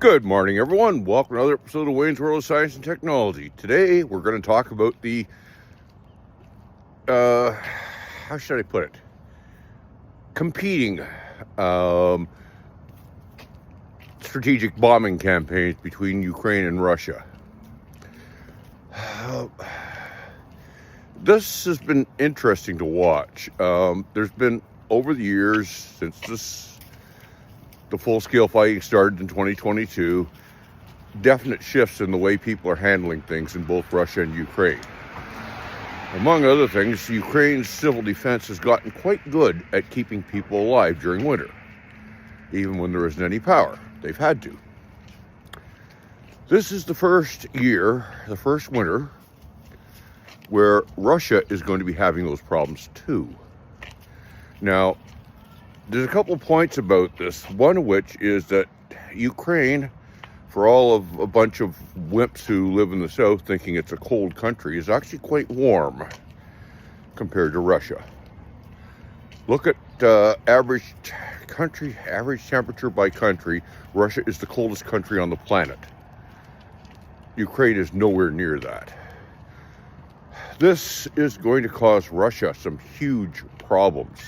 Good morning, everyone. Welcome to another episode of Wayne's World of Science and Technology. Today, we're going to talk about the, how should I put it? Competing strategic bombing campaigns between Ukraine and Russia. This has been interesting to watch. There's been, over the years, since the full-scale fighting started in 2022, definite shifts in the way people are handling things in both Russia and Ukraine. Among other things, Ukraine's civil defense has gotten quite good at keeping people alive during winter. Even when there isn't any power, they've had to. This is the first winter, where Russia is going to be having those problems too. Now, there's a couple of points about this, one of which is that Ukraine, for all of a bunch of wimps who live in the south thinking it's a cold country, is actually quite warm compared to Russia. Look at average temperature by country. Russia is the coldest country on the planet. Ukraine is nowhere near that. This is going to cause Russia some huge problems.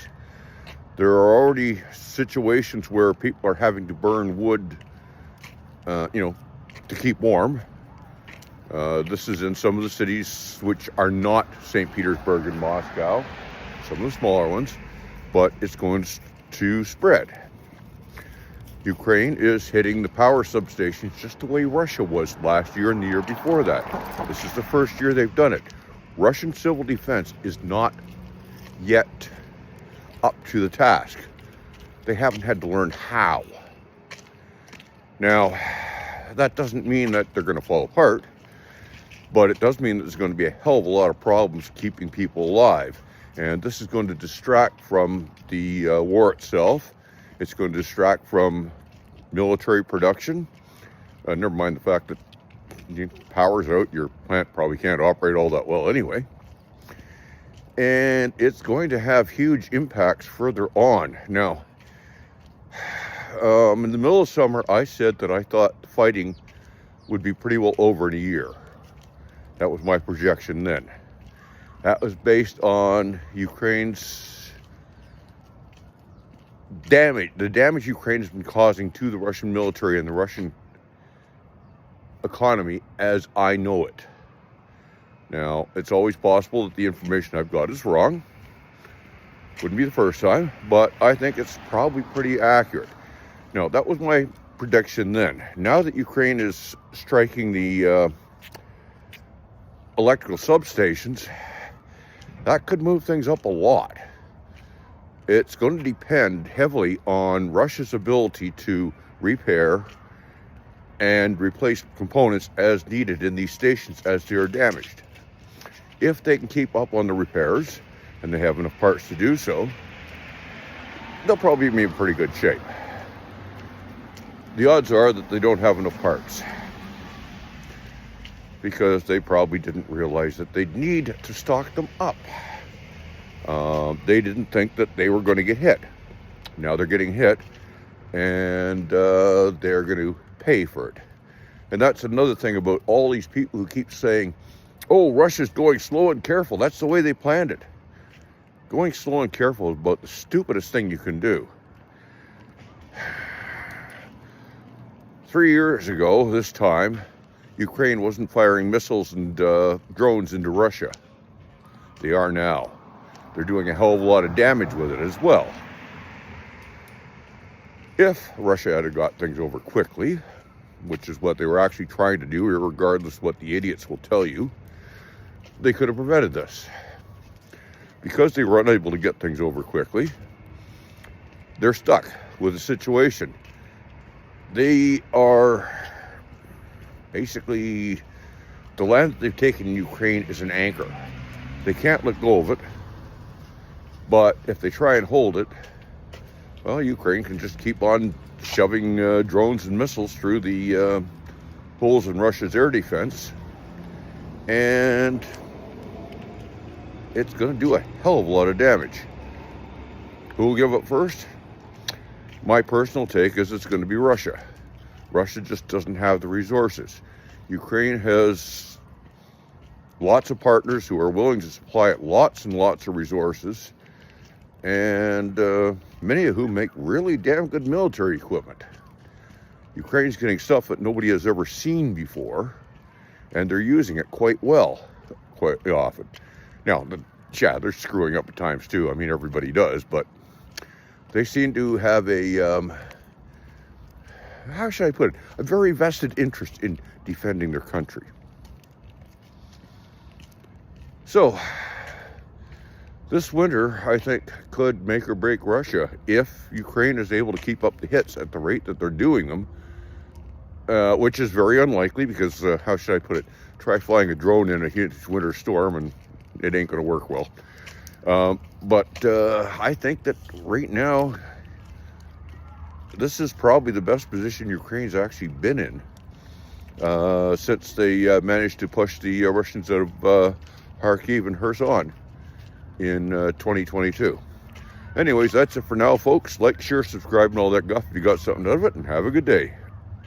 There are already situations where people are having to burn wood, to keep warm. This is in some of the cities which are not St. Petersburg and Moscow, some of the smaller ones, but it's going to spread. Ukraine is hitting the power substations just the way Russia was last year and the year before that. This is the first year they've done it. Russian civil defense is not yet up to the task. They haven't had to learn how. Now, that doesn't mean that they're going to fall apart, but it does mean that there's going to be a hell of a lot of problems keeping people alive. And this is going to distract from the war itself. It's going to distract from military production. Never mind the fact that power's out, your plant probably can't operate all that well anyway. And it's going to have huge impacts further on. Now, in the middle of summer, I said that I thought the fighting would be pretty well over in a year. That was my projection then. That was based on Ukraine's damage, the damage Ukraine has been causing to the Russian military and the Russian economy as I know it. Now, it's always possible that the information I've got is wrong. Wouldn't be the first time, but I think it's probably pretty accurate. Now, that was my prediction then. Now that Ukraine is striking the electrical substations, that could move things up a lot. It's going to depend heavily on Russia's ability to repair and replace components as needed in these stations as they are damaged. If they can keep up on the repairs, and they have enough parts to do so, they'll probably be in pretty good shape. The odds are that they don't have enough parts, because they probably didn't realize that they'd need to stock them up. They didn't think that they were going to get hit. Now they're getting hit, and they're going to pay for it. And that's another thing about all these people who keep saying, oh, Russia's going slow and careful. That's the way they planned it. Going slow and careful is about the stupidest thing you can do. 3 years ago, this time, Ukraine wasn't firing missiles and drones into Russia. They are now. They're doing a hell of a lot of damage with it as well. If Russia had got things over quickly, which is what they were actually trying to do, regardless of what the idiots will tell you, they could have prevented this. Because they were unable to get things over quickly, they're stuck with a situation. They are basically, the land that they've taken in Ukraine is an anchor. They can't let go of it, but if they try and hold it, well, Ukraine can just keep on shoving drones and missiles through the holes in Russia's air defense, and it's going to do a hell of a lot of damage. Who will give up first? My personal take is it's going to be Russia. Russia just doesn't have the resources. Ukraine has lots of partners who are willing to supply it lots and lots of resources, and many of whom make really damn good military equipment. Ukraine's getting stuff that nobody has ever seen before, and they're using it quite well, quite often. Now, yeah, they're screwing up at times too. I mean, everybody does, but they seem to have a, how should I put it, a very vested interest in defending their country. So, this winter, I think, could make or break Russia if Ukraine is able to keep up the hits at the rate that they're doing them, which is very unlikely because, how should I put it, try flying a drone in a huge winter storm and it ain't going to work well. But I think that right now, this is probably the best position Ukraine's actually been in since they managed to push the Russians out of Kharkiv and Kherson in 2022. Anyways, that's it for now, folks. Like, share, subscribe, and all that guff if you got something out of it, and have a good day.